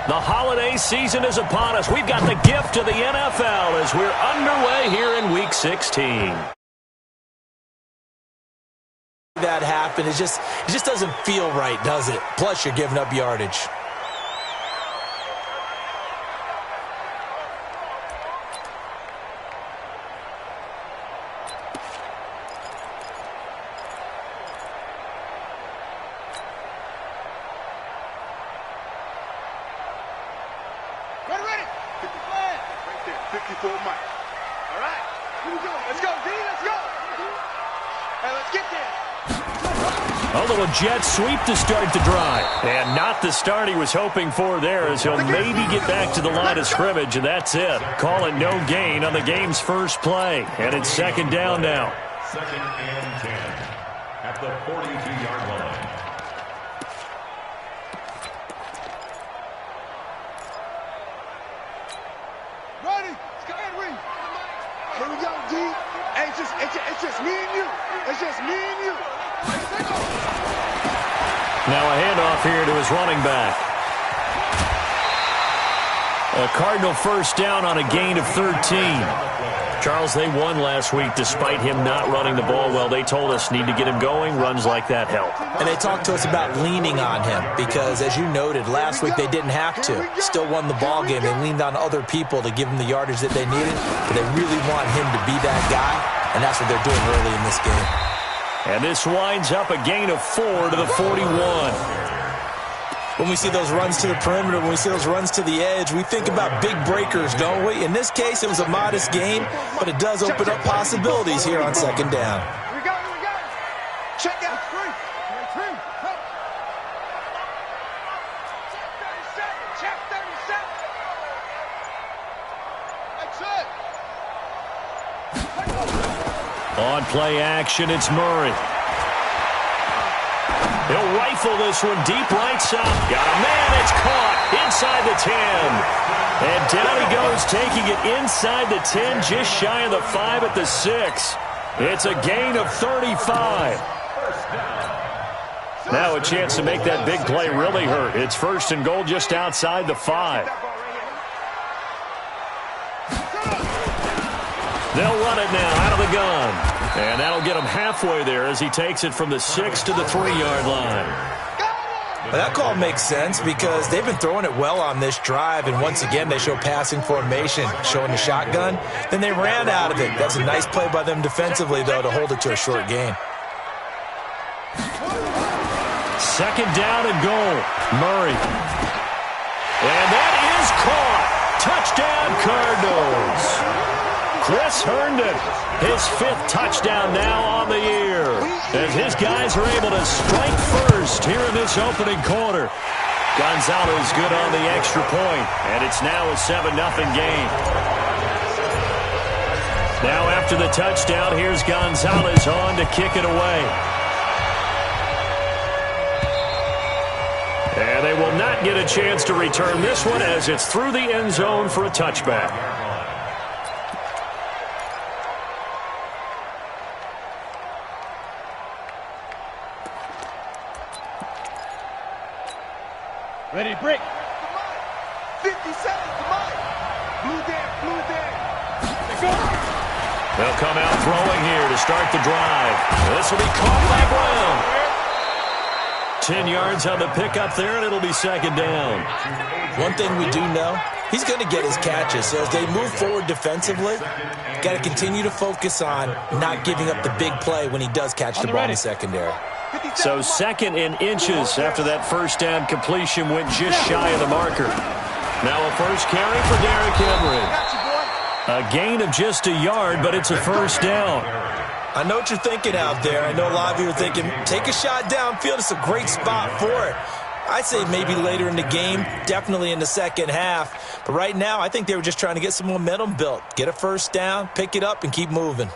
The holiday season is upon us. We've got the gift of the NFL as we're underway here in Week 16. That happen, it just doesn't feel right, does it? Plus, you're giving up yardage. Ready. 50 flag. Right there. 54 Mike. All right. Here we go. Let's go, D. Let's go. Hey, let's get there. A little jet sweep to start the drive. And not the start he was hoping for there, as he'll maybe get back to the line of scrimmage, and that's it. Call it no gain on the game's first play. And it's second down now. Second and 10 at the 42-yard line. Ready. Let's go ahead, Reed. Here we go, D. Hey, it's just me and you. It's just me and you. Now a handoff here to his running back. A Cardinal first down on a gain of 13. Charles, they won last week despite him not running the ball well. They told us need to get him going. Runs like that help. And they talked to us about leaning on him because, as you noted, last week they didn't have to. Still won the ball game. They leaned on other people to give him the yardage that they needed, but they really want him to be that guy, and that's what they're doing early in this game. And this winds up a gain of 4 to the 41. When we see those runs to the perimeter, when we see those runs to the edge, we think about big breakers, don't we? In this case, it was a modest gain, but it does open up possibilities here on second down. Here we go. Check out. Three. Check 37. That's it. On play action, it's Murray. He'll rifle this one deep right side. Got a man, it's caught inside the 10. And down he goes, taking it inside the 10, just shy of the 5 at the 6. It's a gain of 35. Now a chance to make that big play really hurt. It's first and goal just outside the 5. They'll run it now out of the gun. And that'll get him halfway there as he takes it from the 6 to the 3-yard line. Well, that call makes sense because they've been throwing it well on this drive, and once again they show passing formation, showing the shotgun. Then they ran out of it. That's a nice play by them defensively, though, to hold it to a short gain. Second down and goal. Murray. And that is caught. Touchdown, Cardinals. Chris Herndon, his 5th touchdown now on the year, as his guys are able to strike first here in this opening quarter. Gonzalez good on the extra point, and it's now a 7-0 game. Now after the touchdown, here's Gonzalez on to kick it away. And they will not get a chance to return this one as it's through the end zone for a touchback. Ready, break. 57, come on. Blue there. Let's go. They'll come out throwing here to start the drive. This will be caught by Brown. 10 yards on the pickup there, and it'll be second down. One thing we do know, he's going to get his catches. So as they move forward defensively, got to continue to focus on not giving up the big play when he does catch the ball in the secondary. So second in inches after that first down completion went just shy of the marker. Now a first carry for Derrick Henry. A gain of just a yard, but it's a first down. I know what you're thinking out there. I know a lot of you are thinking, take a shot downfield. It's a great spot for it. I'd say maybe later in the game, definitely in the second half. But right now, I think they were just trying to get some momentum built. Get a first down, pick it up, and keep moving.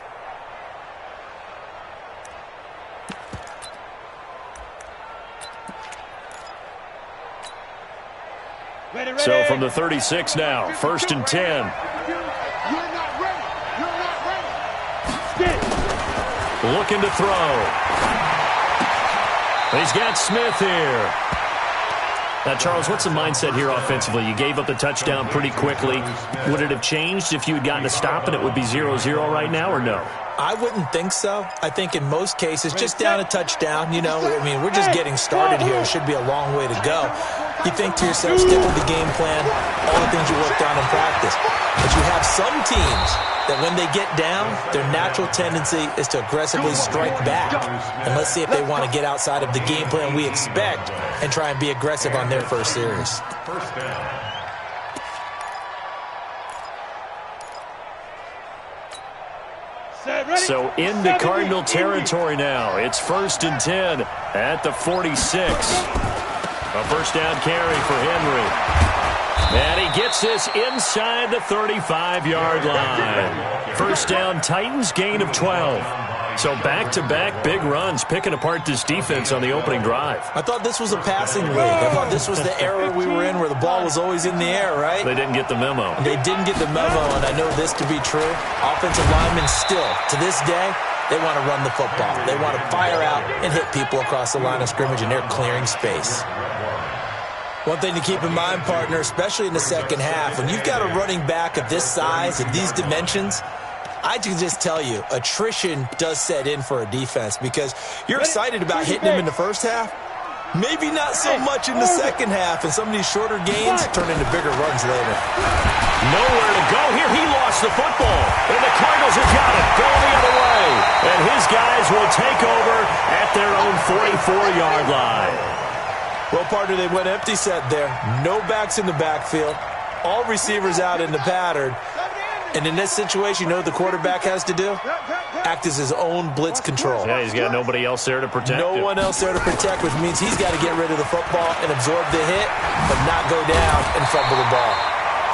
So from the 36 now, first and 10. You're not ready. Looking to throw. He's got Smith here. Now, Charles, what's the mindset here offensively? You gave up the touchdown pretty quickly. Would it have changed if you had gotten a stop and it would be 0-0 right now, or no? I wouldn't think so. I think in most cases, just down a touchdown, we're just getting started here. It should be a long way to go. You think to yourself, stick with the game plan, all the things you worked on in practice. But you have some teams that when they get down, their natural tendency is to aggressively strike back. And let's see if they want to get outside of the game plan we expect and try and be aggressive on their first series. First down. So into Cardinal territory now. It's 1st and 10 at the 46. A first down carry for Henry. And he gets this inside the 35-yard line. First down, Titans, gain of 12. So back-to-back big runs, picking apart this defense on the opening drive. I thought this was a passing league. I thought this was the era we were in where the ball was always in the air, right? They didn't get the memo. They didn't get the memo, and I know this to be true. Offensive linemen still, to this day, they want to run the football. They want to fire out and hit people across the line of scrimmage, and they're clearing space. One thing to keep in mind, partner, especially in the second half, when you've got a running back of this size and these dimensions, I can just tell you, attrition does set in for a defense because you're excited about hitting him in the first half. Maybe not so much in the second half, and some of these shorter gains turn into bigger runs later. Nowhere to go here. He lost the football, and the Cardinals have got it going the other way. And his guys will take over at their own 44-yard line. Well, partner, they went empty set there. No backs in the backfield. All receivers out in the pattern. And in this situation, you know what the quarterback has to do? Act as his own blitz control. Yeah, he's got nobody else there to protect him. No one else there to protect, which means he's got to get rid of the football and absorb the hit, but not go down and fumble the ball.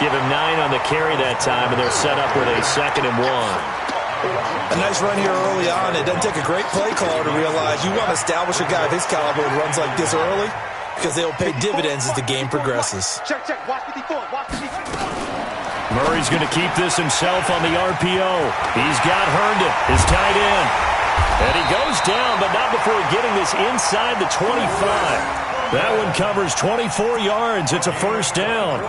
Give him 9 on the carry that time, and they're set up with a 2nd and 1. A nice run here early on. It doesn't take a great play caller to realize you want to establish a guy of his caliber who runs like this early because they'll pay dividends as the game progresses. Check. Watch 54. Watch 54. Murray's going to keep this himself on the RPO. He's got Herndon, his tight end. And he goes down, but not before getting this inside the 25. That one covers 24 yards. It's a first down.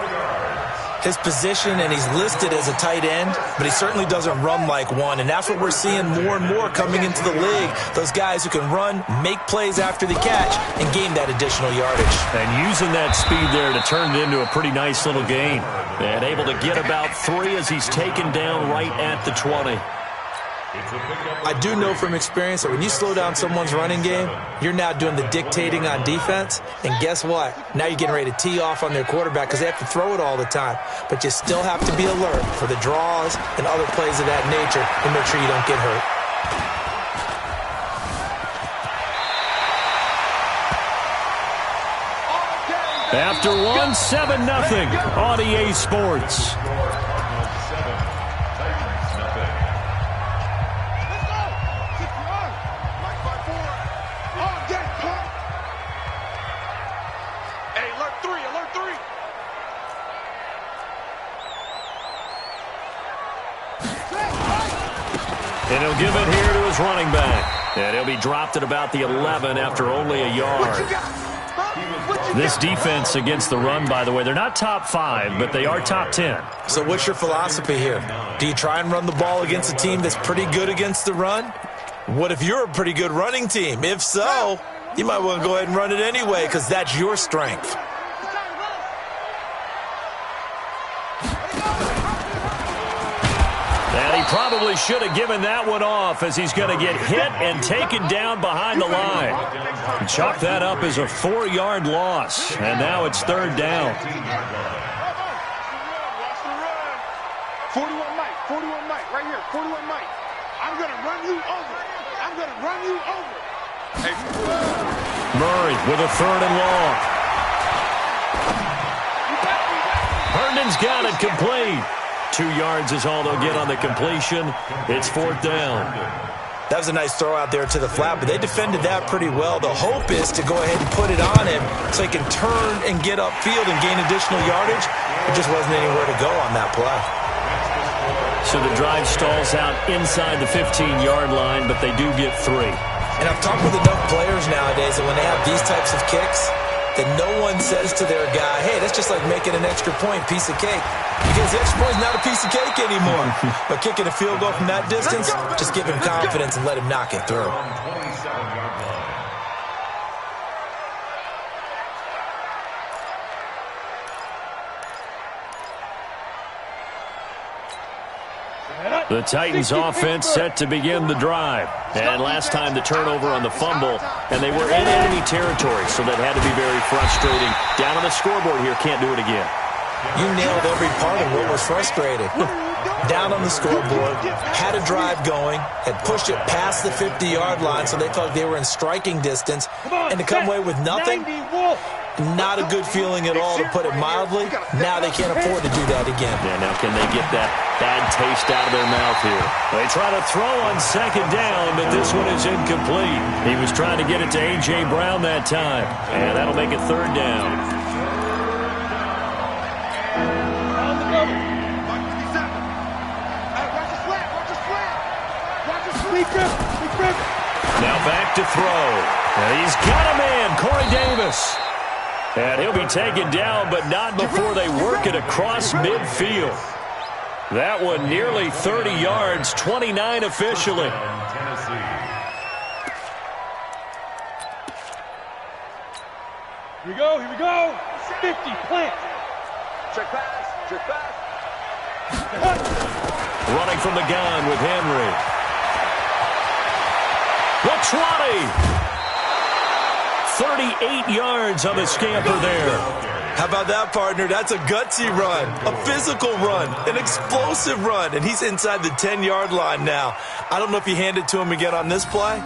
His position, and he's listed as a tight end, but he certainly doesn't run like one, and that's what we're seeing more and more coming into the league. Those guys who can run, make plays after the catch, and gain that additional yardage. And using that speed there to turn it into a pretty nice little gain. And able to get about 3 as he's taken down right at the 20. I do know from experience that when you slow down someone's running game, you're now doing the dictating on defense. And guess what? Now you're getting ready to tee off on their quarterback because they have to throw it all the time. But you still have to be alert for the draws and other plays of that nature and make sure you don't get hurt. After 1, 7-0 on EA Sports. And he'll give it here to his running back. And he'll be dropped at about the 11 after only a yard. This defense against the run, by the way, they're not top 5, but they are top 10. So what's your philosophy here? Do you try and run the ball against a team that's pretty good against the run? What if you're a pretty good running team? If so, you might want to go ahead and run it anyway because that's your strength. And he probably should have given that one off as he's going to get hit and taken down behind the line. Chalk that up as a 4-yard loss. And now it's 3rd down. 41 Mike, right here, 41 Mike. I'm going to run you over. I'm going to run you over. Hey. Murray with a 3rd and long. Herndon's got it complete. 2 yards is all they'll get on the completion. It's 4th down. That was a nice throw out there to the flat, but they defended that pretty well. The hope is to go ahead and put it on him so he can turn and get upfield and gain additional yardage. There just wasn't anywhere to go on that play. So the drive stalls out inside the 15-yard line, but they do get 3. And I've talked with enough players nowadays that when they have these types of kicks, that no one says to their guy, hey, that's just like making an extra point, piece of cake. Because the extra point is not a piece of cake anymore. But kicking a field goal from that distance, just give him confidence and let him knock it through. The Titans offense set to begin the drive. And last time the turnover on the fumble, and they were in enemy territory, so that had to be very frustrating. Down on the scoreboard here, can't do it again. You nailed every part of what was frustrating. Down on the scoreboard, had a drive going, had pushed it past the 50-yard line, so they thought they were in striking distance, and to come away with nothing, not a good feeling at all, to put it mildly. Now they can't afford to do that again. Yeah, now can they get that bad taste out of their mouth here? They try to throw on second down, but this one is incomplete. He was trying to get it to A.J. Brown that time, and that'll make it third down. Now back to throw. And he's got a man, Corey Davis. And he'll be taken down, but not before they work it across midfield. That one nearly 30 yards, 29 officially. Here we go, here we go. 50, plant. Check pass, check pass. Running from the gun with Henry. The 20. 38 yards on the scamper there. How about that, partner? That's a gutsy run, a physical run, an explosive run, and he's inside the 10-yard line now. I don't know if you hand it to him again on this play,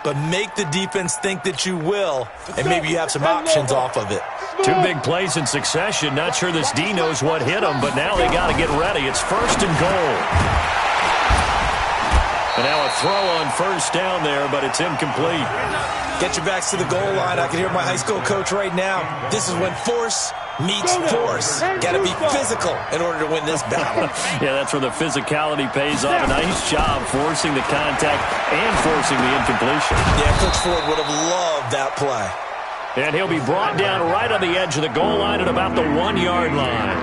but make the defense think that you will, and maybe you have some options off of it. Two big plays in succession. Not sure this D knows what hit him, but now they got to get ready. It's first and goal. And now a throw on first down there, but it's incomplete. Get your backs to the goal line. I can hear my high school coach right now. This is when force meets force. Got to be physical in order to win this battle. Yeah, that's where the physicality pays off. A nice job forcing the contact and forcing the incompletion. Yeah, Coach Ford would have loved that play. And he'll be brought down right on the edge of the goal line at about the 1-yard line.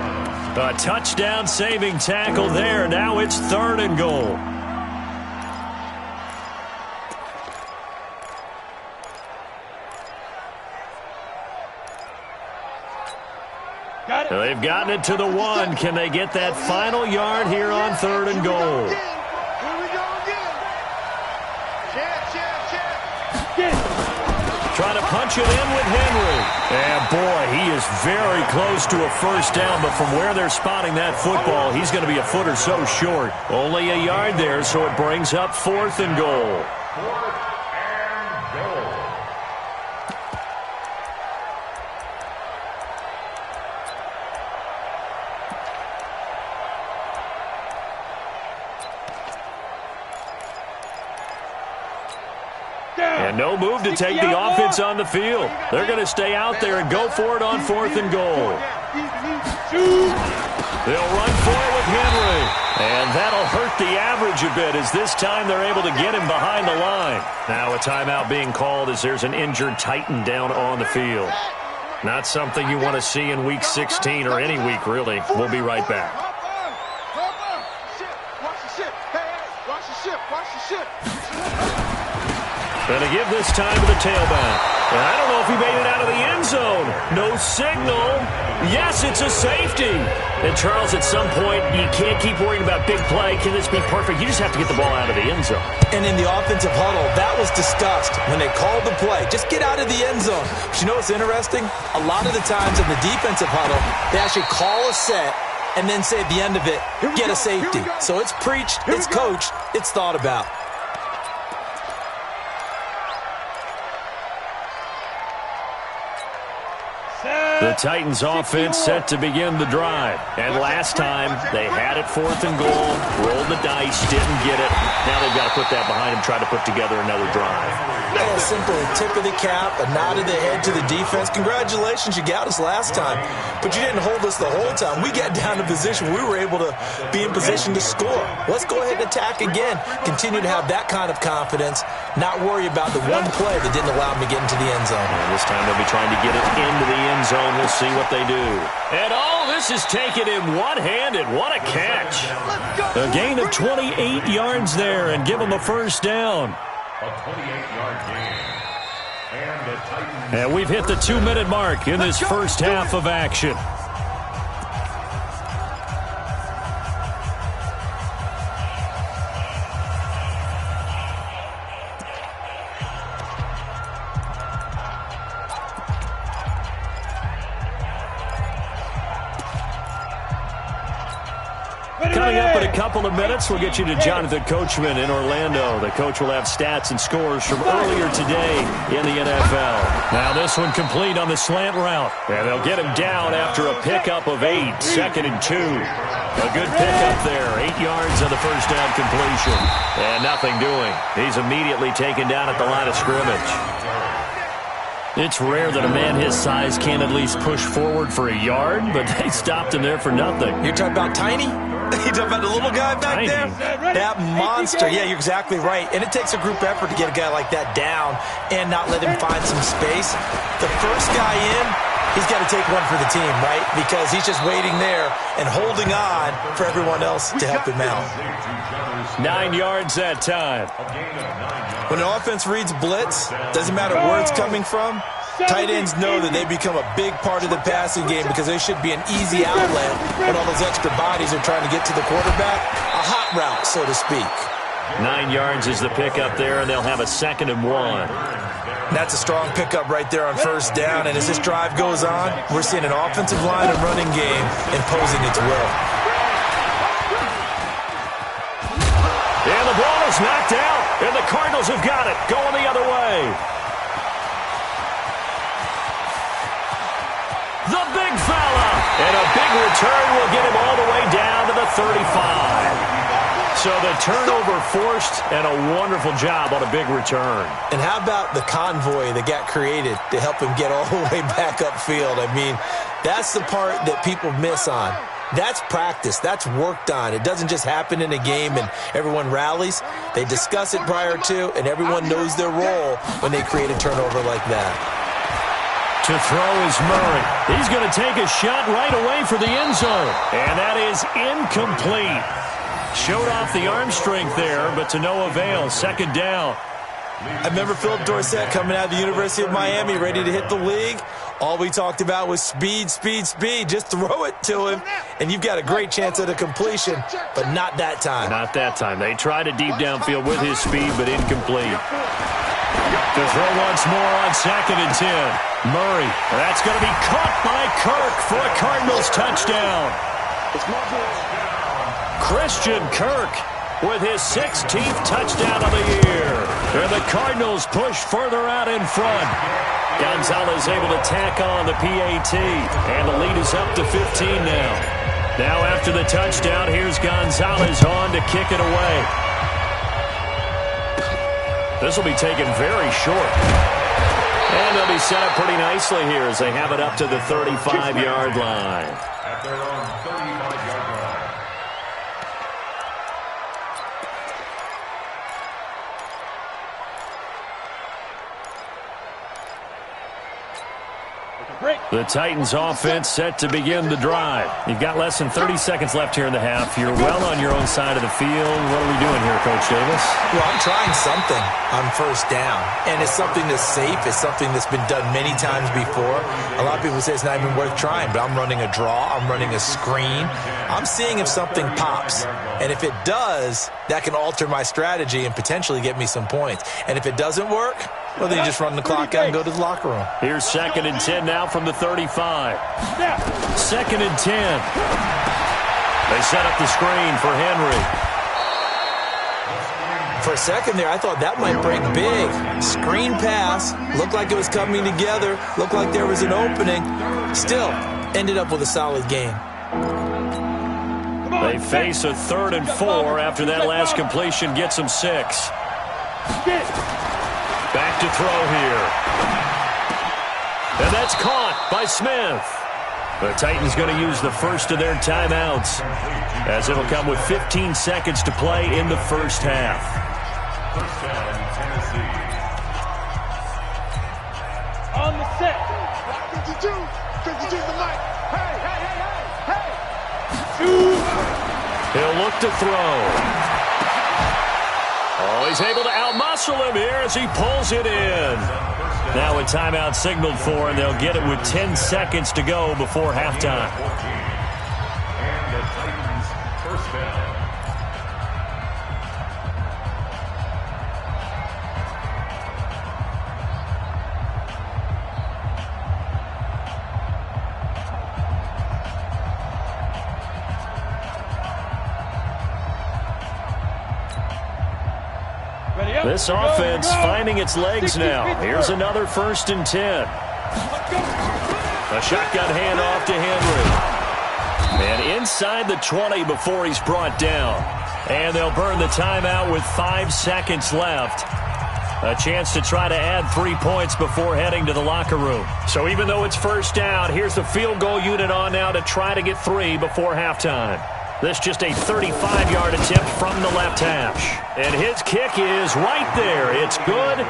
A touchdown-saving tackle there. Now it's third and goal. They've gotten it to the 1. Can they get that final yard here on third and goal? Here we go again. Chance. Trying to punch it in with Henry. And boy, he is very close to a first down, but from where they're spotting that football, he's going to be a foot or so short. Only a yard there, so it brings up fourth and goal. And no move to take the offense on the field. They're going to stay out there and go for it on fourth and goal. They'll run for it with Henry. And that'll hurt the average a bit, as this time they're able to get him behind the line. Now a timeout being called as there's an injured Titan down on the field. Not something you want to see in Week 16 or any week, really. We'll be right back. Going to give this time to the tailback. And I don't know if he made it out of the end zone. No signal. Yes, it's a safety. And Charles, at some point, you can't keep worrying about big play. Can this be perfect? You just have to get the ball out of the end zone. And in the offensive huddle, that was discussed when they called the play. Just get out of the end zone. But you know what's interesting? A lot of the times in the defensive huddle, they actually call a set and then say at the end of it, get a safety. So it's preached, it's coached, it's thought about. The Titans offense set to begin the drive. And last time, they had it 4th and goal, rolled the dice, didn't get it. Now they've got to put that behind them, try to put together another drive. Yeah, simple tip of the cap, a nod of the head to the defense. Congratulations, you got us last time. But you didn't hold us the whole time. We got down to position. We were able to be in position to score. Let's go ahead and attack again. Continue to have that kind of confidence, not worry about the one play that didn't allow them to get into the end zone. And this time they'll be trying to get it into the end zone. We'll see what they do. And all this is taken in one-handed. What a catch. A gain of 28 yards there and give them a first down. A 28-yard gain. And the Titans. And we've hit the 2-minute mark in this first half of action. Coming up in a couple of minutes, we'll get you to Jonathan Coachman in Orlando. The coach will have stats and scores from earlier today in the NFL. Now this one complete on the slant route. And they'll get him down after a pickup of 8, 2nd and 2. A good pickup there, 8 yards on the first down completion. And nothing doing. He's immediately taken down at the line of scrimmage. It's rare that a man his size can't at least push forward for a yard, but they stopped him there for nothing. You're talking about Tiny? You talking about the little guy back Tiny. there? That monster. Yeah, you're exactly right. And it takes a group effort to get a guy like that down and not let him find some space. The first guy in, he's got to take one for the team, right? Because he's just waiting there and holding on for everyone else to help him out. 9 yards that time. When an offense reads blitz, doesn't matter where it's coming from, tight ends know that they become a big part of the passing game because they should be an easy outlet when all those extra bodies are trying to get to the quarterback. A hot route, so to speak. 9 yards is the pickup there, and they'll have a 2nd and 1. That's a strong pickup right there on first down, and as this drive goes on, we're seeing an offensive line and running game imposing its will. And the ball is knocked out, and the Cardinals have got it, going the other way. The big fella, and a big return will get him all the way down to the 35. So the turnover forced, and a wonderful job on a big return. And how about the convoy that got created to help him get all the way back upfield? I mean, that's the part that people miss on. That's practice. That's worked on. It doesn't just happen in a game and everyone rallies. They discuss it prior to, and everyone knows their role when they create a turnover like that. To throw is Murray. He's going to take a shot right away for the end zone. And that is incomplete. Showed off the arm strength there, but to no avail. 2nd down. I remember Philip Dorsett coming out of the University of Miami, ready to hit the league. All we talked about was speed, speed, speed. Just throw it to him, and you've got a great chance at a completion, but not that time. Not that time. They tried a deep downfield with his speed, but incomplete. To throw once more on 2nd and 10. Murray. That's going to be caught by Kirk for a Cardinals touchdown. Christian Kirk with his 16th touchdown of the year. And the Cardinals push further out in front. Gonzalez able to tack on the PAT. And the lead is up to 15 now. Now after the touchdown, here's Gonzalez on to kick it away. This will be taken very short. And they'll be set up pretty nicely here as they have it up to the 35-yard line. At their own 35-yard line. The Titans offense set to begin the drive. You've got less than 30 seconds left here in the half. You're well on your own side of the field. What are we doing here, Coach Davis? Well, I'm trying something on first down, and it's something that's safe. It's something that's been done many times before. A lot of people say it's not even worth trying, but I'm running a draw. I'm running a screen. I'm seeing if something pops, and if it does, that can alter my strategy and potentially get me some points. And if it doesn't work, well, then you just run the clock out and go to the locker room. Here's 2nd and 10 now from the 35. 2nd and 10. They set up the screen for Henry. For a second there, I thought that might break big. Screen pass. Looked like it was coming together. Looked like there was an opening. Still, ended up with a solid game. They face a 3rd and 4 after that last completion gets them 6. Back to throw here. And that's caught by Smith. The Titans going to use the first of their timeouts, as it'll come with 15 seconds to play in the first half. First down, Tennessee. On the set. 52. 52 the mic. Hey, hey, hey, hey, hey. He'll look to throw. Oh, he's able to outmuscle him here as he pulls it in. Now a timeout signaled for, and they'll get it with 10 seconds to go before halftime. And the Titans first down. This offense finding its legs now. Here's another 1st and 10. A shotgun handoff to Henry. And inside the 20 before he's brought down. And they'll burn the timeout with 5 seconds left. A chance to try to add 3 points before heading to the locker room. So even though it's first down, here's the field goal unit on now to try to get 3 before halftime. This just a 35-yard attempt from the left hash. And his kick is right there. It's good.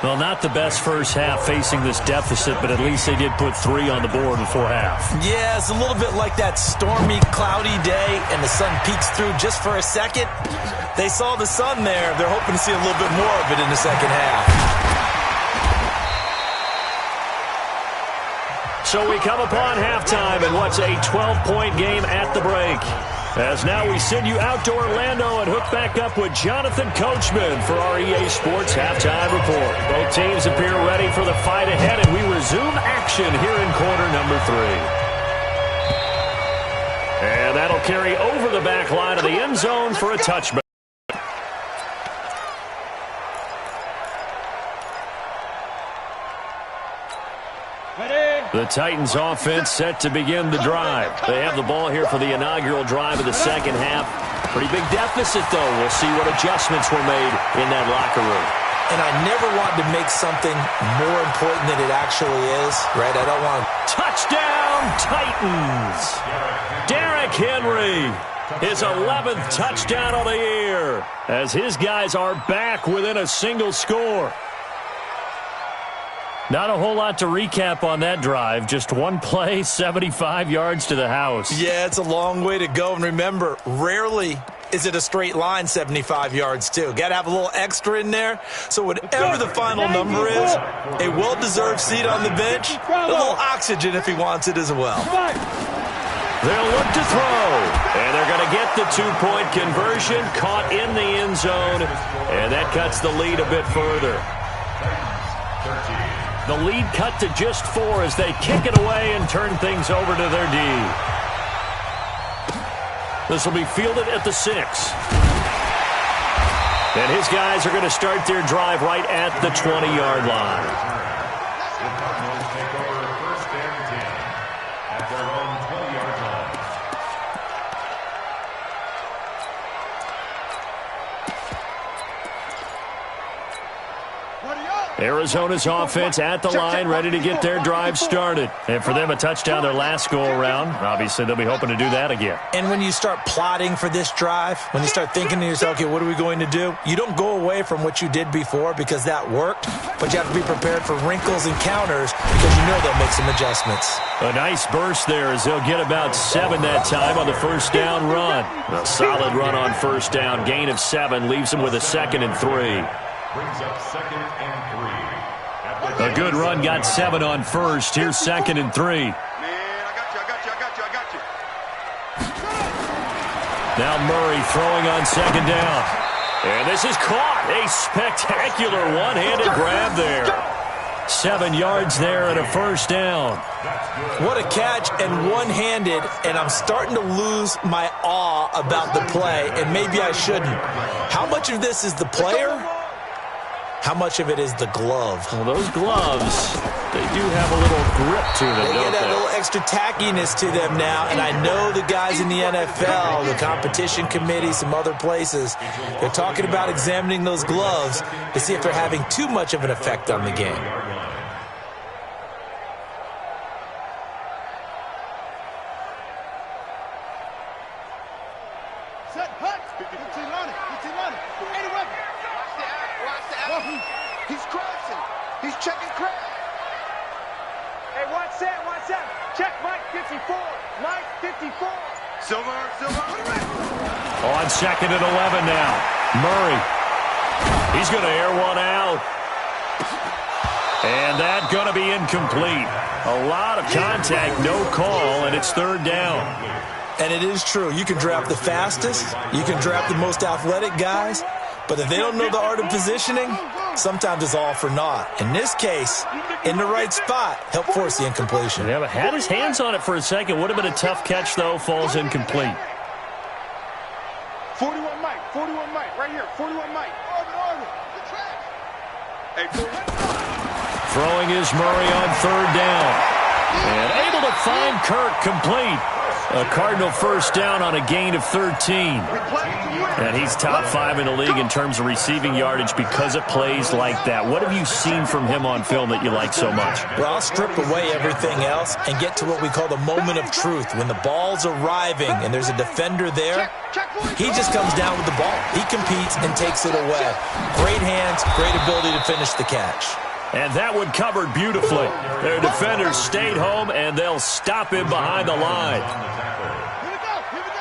Well, not the best first half facing this deficit, but at least they did put 3 on the board before half. Yeah, it's a little bit like that stormy, cloudy day, and the sun peeks through just for a second. They saw the sun there. They're hoping to see a little bit more of it in the second half. So we come upon halftime in what's a 12-point game at the break. As now we send you out to Orlando and hook back up with Jonathan Coachman for our EA Sports Halftime Report. Both teams appear ready for the fight ahead, and we resume action here in quarter number 3. And that'll carry over the back line of the end zone for a touchback. The Titans offense set to begin the drive. They have the ball here for the inaugural drive of the second half. Pretty big deficit, though. We'll see what adjustments were made in that locker room. And I never want to make something more important than it actually is, right? I don't want to... Touchdown, Titans! Derrick Henry, his 11th touchdown of the year, as his guys are back within a single score. Not a whole lot to recap on that drive. Just one play, 75 yards to the house. Yeah, it's a long way to go. And remember, rarely is it a straight line 75 yards, too. Got to have a little extra in there. So whatever the final number is, a well-deserved seat on the bench, a little oxygen if he wants it as well. They'll look to throw, and they're going to get the 2-point conversion, caught in the end zone, and that cuts the lead a bit further. The lead cut to just 4 as they kick it away and turn things over to their D. This will be fielded at the 6. And his guys are going to start their drive right at the 20-yard line. Arizona's offense at the line, ready to get their drive started. And for them, a touchdown their last go-around. Obviously, they'll be hoping to do that again. And when you start plotting for this drive, when you start thinking to yourself, okay, what are we going to do? You don't go away from what you did before because that worked, but you have to be prepared for wrinkles and counters because you know they'll make some adjustments. A nice burst there as they'll get about 7 that time on the first down run. A solid run on first down. Gain of 7 leaves them with a 2nd and 3. Brings up 2nd and 3. A good run got 7 on first. Here's 2nd and 3. Man, I got you. Now Murray throwing on 2nd down. And this is caught. A spectacular one-handed grab there. 7 yards there and a first down. What a catch, and one-handed, and I'm starting to lose my awe about the play, and maybe I shouldn't. How much of this is the player? How much of it is the glove? Well, those gloves, they do have a little grip to them, They don't get that they? little extra tackiness to them now, and I know the guys in the NFL, the competition committee, some other places, they're talking about examining those gloves to see if they're having too much of an effect on the game. Set, hut. 15 on it. 15 on it. Anyway. Watch the action. He's crashing. He's checking crash. Hey, watch that, watch that. Check Mike 54. Mike 54. Silver. On 2nd and 11 now. Murray. He's going to air one out. And that's going to be incomplete. A lot of contact, no call, and it's 3rd down. And it is true. You can draft the fastest. You can draft the most athletic guys. But if they don't know the art of positioning, sometimes it's all for naught. In this case, in the right spot, helped force the incompletion. Yeah, but had his hands on it for a second. Would have been a tough catch, though. Falls incomplete. 41 Mike. 41 Mike. Right here. 41 Mike. Orbit. Hey, Throwing is Murray on 3rd down. And able to find Kirk complete. A Cardinal first down on a gain of 13. And he's top 5 in the league in terms of receiving yardage because of plays like that. What have you seen from him on film that you like so much? Well, I'll strip away everything else and get to what we call the moment of truth. When the ball's arriving and there's a defender there, he just comes down with the ball. He competes and takes it away. Great hands, great ability to finish the catch. And that one covered beautifully. Their defenders stayed home, and they'll stop him behind the line.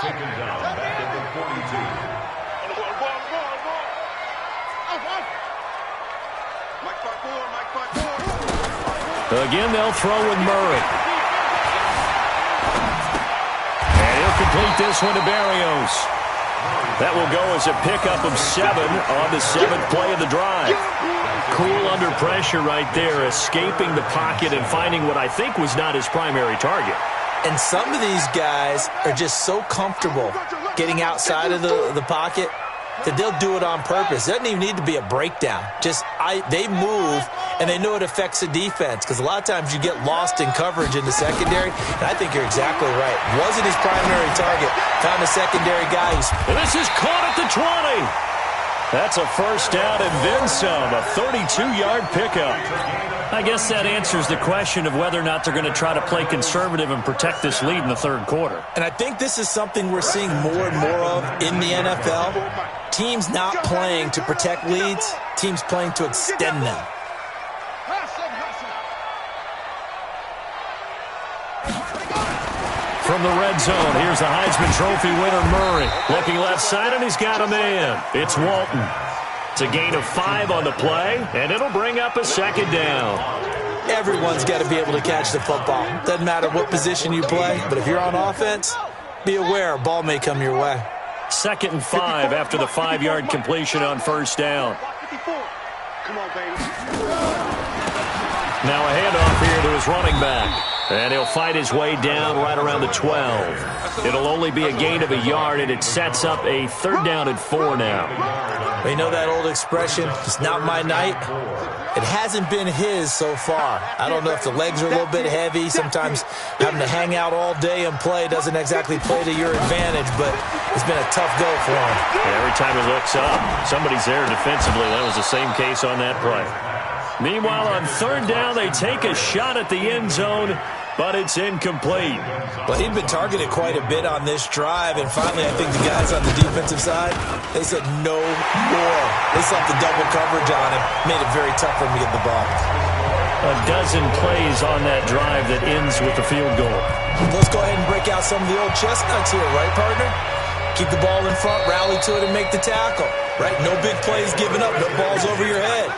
Taken down at the 42. Again, they'll throw with Murray. And he'll complete this one to Berrios. That will go as a pickup of 7 on the 7th play of the drive. Cool under pressure right there, escaping the pocket and finding what I think was not his primary target. And some of these guys are just so comfortable getting outside of the pocket that they'll do it on purpose. It doesn't even need to be a breakdown. They move, and they know it affects the defense because a lot of times you get lost in coverage in the secondary, and I think you're exactly right. Wasn't his primary target. Found a secondary guy who's... This is caught at the 20. That's a first down and then some, a 32-yard pickup. I guess that answers the question of whether or not they're going to try to play conservative and protect this lead in the 3rd quarter. And I think this is something we're seeing more and more of in the NFL. Teams not playing to protect leads, teams playing to extend them. From the red zone, here's the Heisman Trophy winner, Murray. Looking left side, and he's got a man. It's Walton. It's a gain of 5 on the play, and it'll bring up a 2nd down. Everyone's got to be able to catch the football. Doesn't matter what position you play, but if you're on offense, be aware a ball may come your way. 2nd and 5 after the 5-yard completion on first down. Come on, baby. Now a handoff here to his running back. And he'll fight his way down right around the 12. It'll only be a gain of a yard, and it sets up a 3rd down and 4 now. You know that old expression, it's not my night? It hasn't been his so far. I don't know if the legs are a little bit heavy. Sometimes having to hang out all day and play doesn't exactly play to your advantage, but it's been a tough go for him. Yeah, every time he looks up, somebody's there defensively. That was the same case on that play. Meanwhile, on 3rd down, they take a shot at the end zone, but it's incomplete. Well, he'd been targeted quite a bit on this drive, and finally I think the guys on the defensive side, they said no more. They slapped the double coverage on him, made it very tough for him to get the ball. A dozen plays on that drive that ends with the field goal. Let's go ahead and break out some of the old chestnuts here, right, partner? Keep the ball in front, rally to it, and make the tackle, right? No big plays given up, no balls over your head.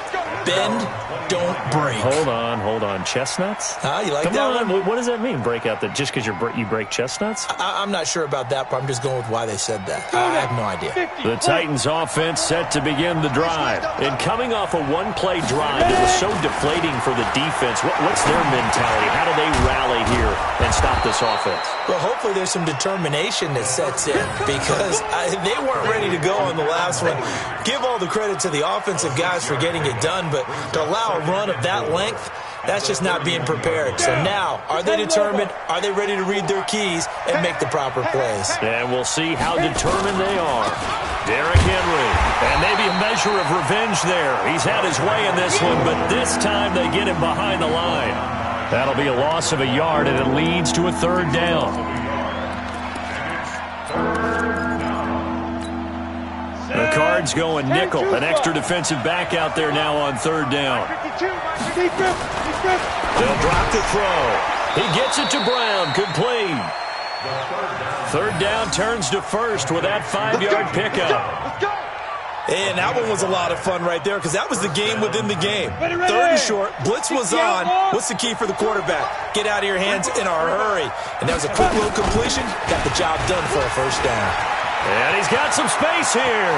Bend, don't break. Hold on. Chestnuts? You like Come that on. one? What does that mean, break out? That just because you break chestnuts? I'm not sure about that, but I'm just going with why they said that. I have no idea. The Titans offense set to begin the drive. And coming off a one-play drive, it was so deflating for the defense. What's their mentality? How do they rally here and stop this offense? Well, hopefully there's some determination that sets in because they weren't ready to go on the last one. Give all the credit to the offensive guys for getting it done, but to allow a run of that length, that's just not being prepared. So now, are they determined? Are they ready to read their keys and make the proper plays? And we'll see how determined they are. Derrick Henry, and maybe a measure of revenge there. He's had his way in this one, but this time they get him behind the line. That'll be a loss of a yard, and it leads to a third down. The Cards going nickel. An extra defensive back out there now on third down. They'll drop the throw. He gets it to Brown. Complete. Third down turns to first with that 5-yard pickup. And that one was a lot of fun right there because that was the game within the game. Third and short. Blitz was on. What's the key for the quarterback? Get out of your hands in a hurry. And that was a quick little completion. Got the job done for a first down. And he's got some space here.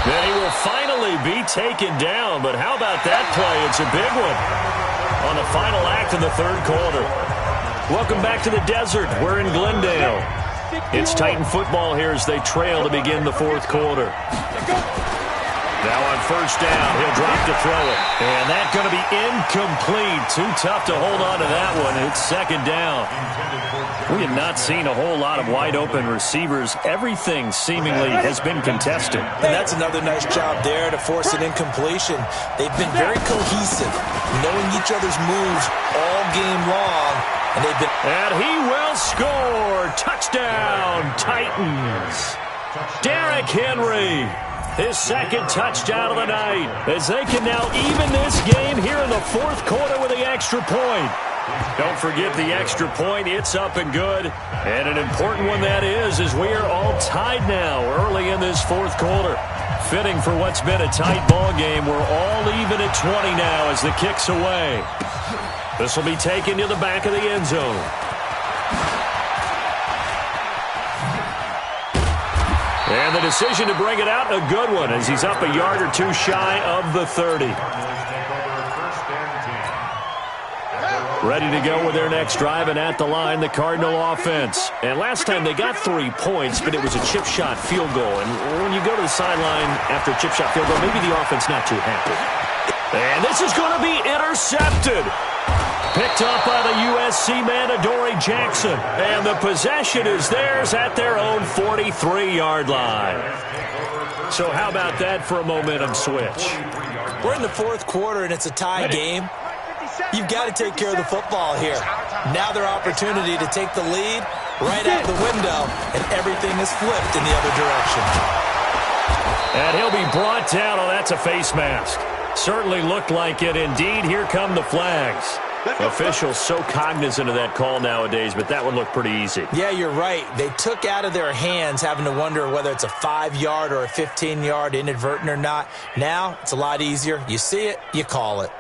Then he will finally be taken down. But how about that play? It's a big one on the final act of the third quarter. Welcome back to the desert. We're in Glendale. It's Titan football here as they trail to begin the fourth quarter. Now on first down, he'll drop to throw it. And that's going to be incomplete. Too tough to hold on to that one. It's second down. We have not seen a whole lot of wide-open receivers. Everything seemingly has been contested. And that's another nice job there to force an incompletion. They've been very cohesive, knowing each other's moves all game long. And he will score. Touchdown, Titans. Derrick Henry, his second touchdown of the night, as they can now even this game here in the fourth quarter with the extra point. Don't forget the extra point. It's up and good. And an important one that is, as we are all tied now early in this fourth quarter. Fitting for what's been a tight ball game. We're all even at 20 now as the kick's away. This will be taken to the back of the end zone. And the decision to bring it out, a good one, as he's up a yard or two shy of the 30. Ready to go with their next drive, and at the line, the Cardinal offense. And last time they got 3 points, but it was a chip shot field goal. And when you go to the sideline after a chip shot field goal, maybe the offense not too happy. And this is going to be intercepted. Picked up by the USC man, Adoree Jackson. And the possession is theirs at their own 43-yard line. So how about that for a momentum switch? We're in the fourth quarter, and it's a tie game. You've got to take care of the football here. Now their opportunity to take the lead right out the window, and everything is flipped in the other direction. And he'll be brought down. Oh, that's a face mask. Certainly looked like it. Indeed, here come the flags. Officials so cognizant of that call nowadays, but that one looked pretty easy. Yeah, you're right. They took out of their hands having to wonder whether it's a 5-yard or a 15-yard inadvertent or not. Now, it's a lot easier. You see it, you call it.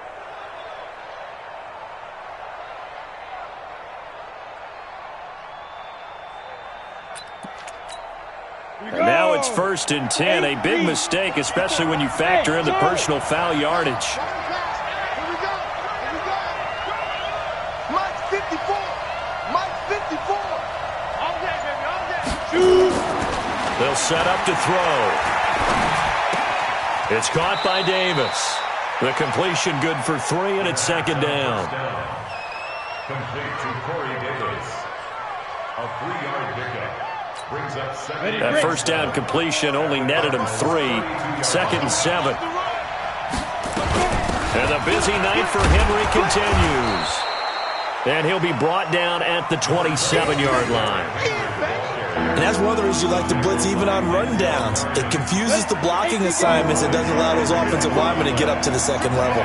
And now it's 1st and 10. A big mistake, especially when you factor in the personal foul yardage. They'll set up to throw. It's caught by Davis. The completion good for 3, and it's second down. Complete to Corey Davis. A 3-yard pickup. Brings up second. That first down completion only netted him 3. 2nd and 7. And the busy night for Henry continues. And he'll be brought down at the 27-yard line. And that's one of the reasons you like to blitz even on rundowns. It confuses the blocking assignments and doesn't allow those offensive linemen to get up to the second level.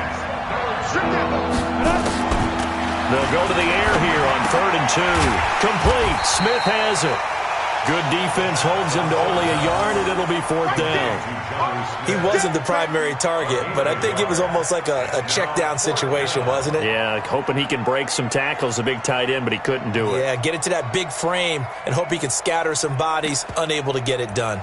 They'll go to the air here on 3rd and 2. Complete. Smith has it. Good defense holds him to only a yard, and it'll be 4th down. He wasn't the primary target, but I think it was almost like a check down situation, wasn't it? Yeah, hoping he can break some tackles, a big tight end, but he couldn't do it. Yeah, get it to that big frame and hope he can scatter some bodies, unable to get it done.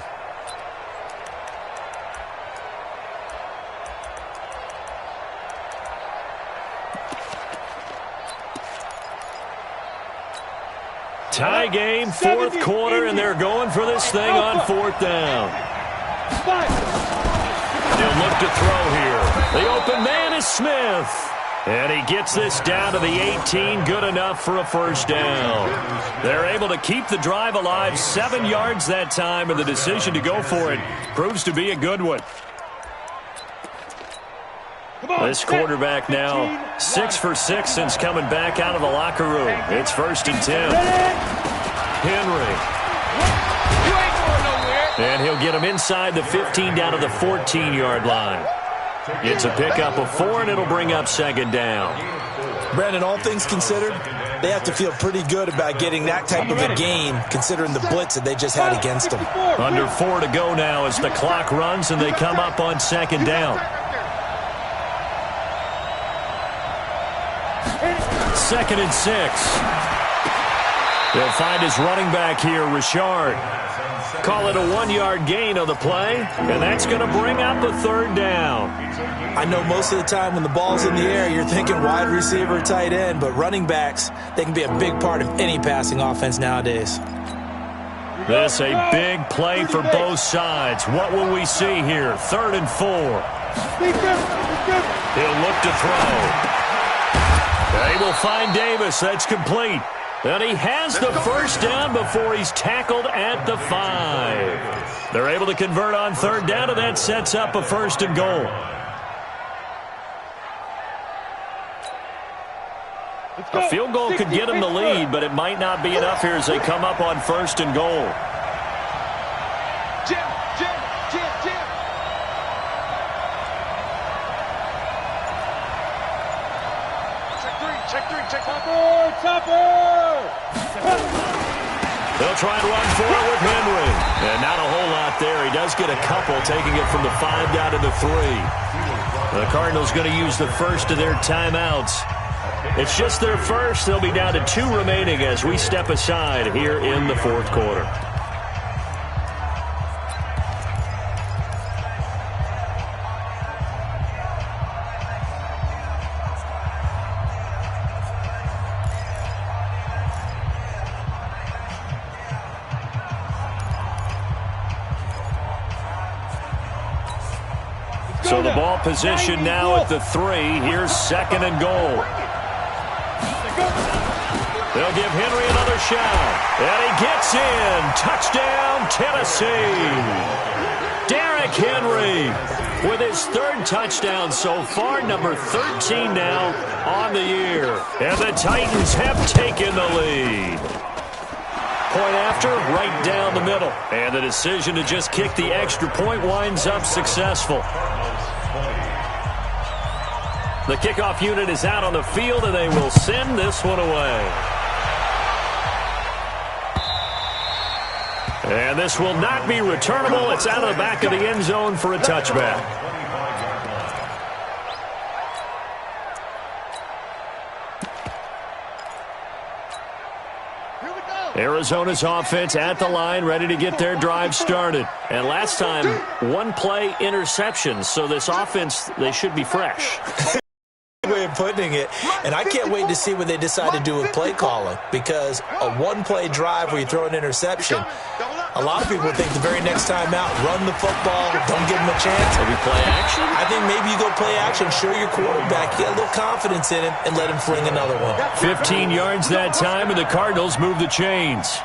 Tie game, 4th quarter, and they're going for this thing on 4th down. He'll look to throw here. The open man is Smith. And he gets this down to the 18, good enough for a 1st down. They're able to keep the drive alive, 7 yards that time, and the decision to go for it proves to be a good one. This quarterback now 6 for 6 since coming back out of the locker room. It's 1st and 10. Henry. And he'll get him inside the 15 down to the 14-yard line. It's a pickup of 4, and it'll bring up 2nd down. Brandon, all things considered, they have to feel pretty good about getting that type of a gain, considering the blitz that they just had against them. Under 4 to go now as the clock runs, and they come up on 2nd down. 2nd and 6. He'll find his running back here, Richard. Call it a 1-yard gain on the play, and that's going to bring up a 3rd down. I know most of the time when the ball's in the air, you're thinking wide receiver, tight end, but running backs, they can be a big part of any passing offense nowadays. This a big play for both sides. What will we see here? 3rd and 4. He'll look to throw. They will find Davis. That's complete. And he has the 1st down before he's tackled at the 5. They're able to convert on 3rd down, and that sets up a 1st and goal. A field goal could get him the lead, but it might not be enough here as they come up on 1st and goal. Jim. Check 3. Topper! They'll try and run for it with Henry. And not a whole lot there. He does get a couple, taking it from the 5 down to the 3. The Cardinals going to use the first of their timeouts. It's just their first. They'll be down to 2 remaining as we step aside here in the 4th quarter. So the ball position now at the 3. Here's 2nd and goal. They'll give Henry another shot. And he gets in. Touchdown, Tennessee. Derrick Henry with his 3rd touchdown so far, number 13 now on the year. And the Titans have taken the lead. Point after, right down the middle. And the decision to just kick the extra point winds up successful. The kickoff unit is out on the field, and they will send this one away. And this will not be returnable. It's out of the back of the end zone for a touchback. Arizona's offense at the line, ready to get their drive started. And last time, 1-play interception. So this offense, they should be fresh. Way of putting it, and I can't wait to see what they decide to do with play calling, because a 1-play drive where you throw an interception, a lot of people think the very next time out, run the football, don't give them a chance. Maybe play action? I think maybe you go play action, show your quarterback, get a little confidence in him, and let him fling another one. 15 yards that time, and the Cardinals move the chains.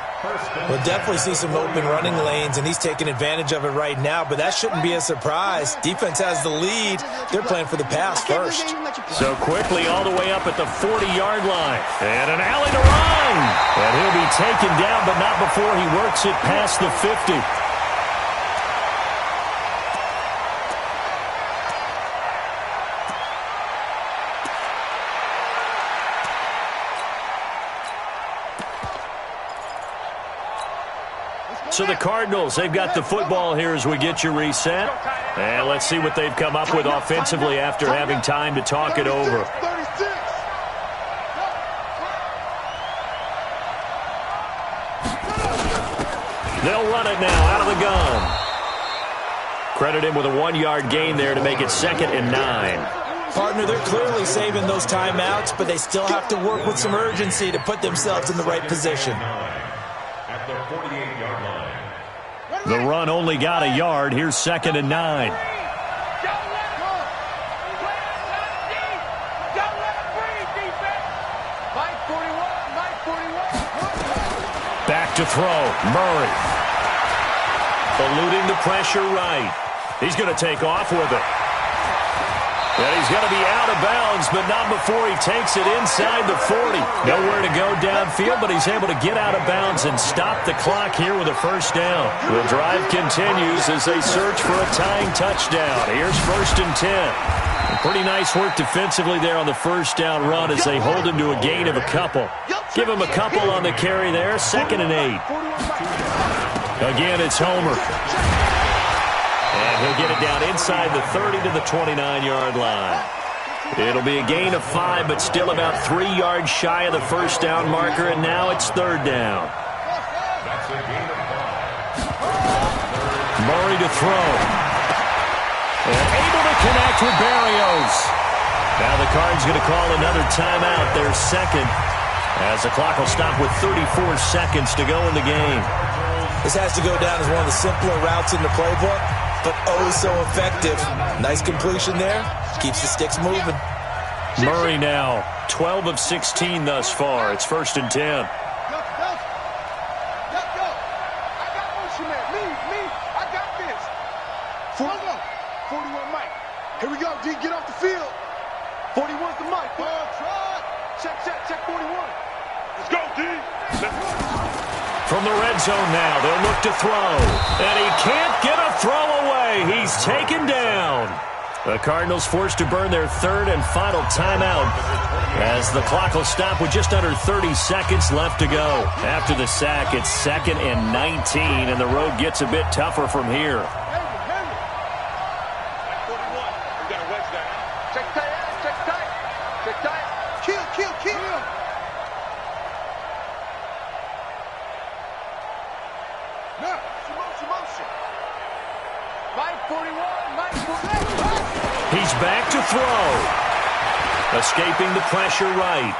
We'll definitely see some open running lanes, and he's taking advantage of it right now, but that shouldn't be a surprise. Defense has the lead. They're playing for the pass first. So quickly all the way up at the 40-yard line. And an alley to run. And he'll be taken down, but not before he works it past the 50. So the Cardinals, they've got the football here as we get you reset. And let's see what they've come up with offensively after having time to talk it over. 36. They'll run it now out of the gun. Credit him with a 1-yard gain there to make it 2nd and 9. Partner, they're clearly saving those timeouts, but they still have to work with some urgency to put themselves in the right position. At the 48-yard line. The run only got a yard. Here's 2nd and 9. Back to throw. Murray. Eluding the pressure right. He's going to take off with it. And he's going to be out of bounds, but not before he takes it inside the 40. Nowhere to go downfield, but he's able to get out of bounds and stop the clock here with a first down. The drive continues as they search for a tying touchdown. Here's 1st and 10. Pretty nice work defensively there on the first down run as they hold him to a gain of a couple. Give him a couple on the carry there. 2nd and 8. Again, it's Homer. And he'll get it down inside the 30 to the 29-yard line. It'll be a gain of 5, but still about 3 yards shy of the first down marker, and now it's 3rd down. That's a gain of 5. Murray to throw. And able to connect with Berrios. Now the Cards going to call another timeout. Their 2nd, as the clock will stop with 34 seconds to go in the game. This has to go down as one of the simpler routes in the playbook, but oh so effective. Nice completion there. Keeps the sticks moving. Murray now 12 of 16 thus far. It's 1st and 10. Go. I got motion man. Me. I got this. 41 Mike. Here we go, D. Get off the field. 41's the Mike. Check 41. Let's go, D. From the red zone now, they'll look to throw. And he can't get a throw away. He's taken down. The Cardinals forced to burn their 3rd and final timeout as the clock will stop with just under 30 seconds left to go. After the sack, it's 2nd and 19, and the road gets a bit tougher from here. Kill. Now, motion. Mike 41. He's back to throw. Escaping the pressure right.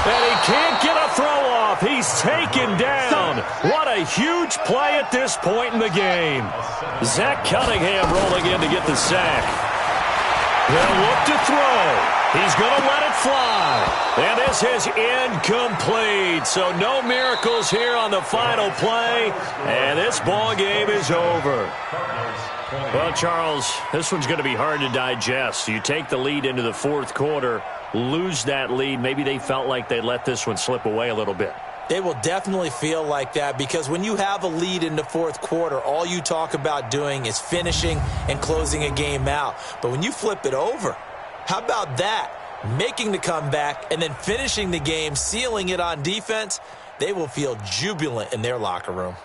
And he can't get a throw off. He's taken down. What a huge play at this point in the game. Zach Cunningham rolling in to get the sack. They'll look to throw. He's going to let it fly. And this is incomplete. So no miracles here on the final play. And this ball game is over. Well, Charles, this one's going to be hard to digest. You take the lead into the 4th quarter, lose that lead. Maybe they felt like they let this one slip away a little bit. They will definitely feel like that because when you have a lead in the 4th quarter, all you talk about doing is finishing and closing a game out. But when you flip it over, how about that? Making the comeback and then finishing the game, sealing it on defense, they will feel jubilant in their locker room.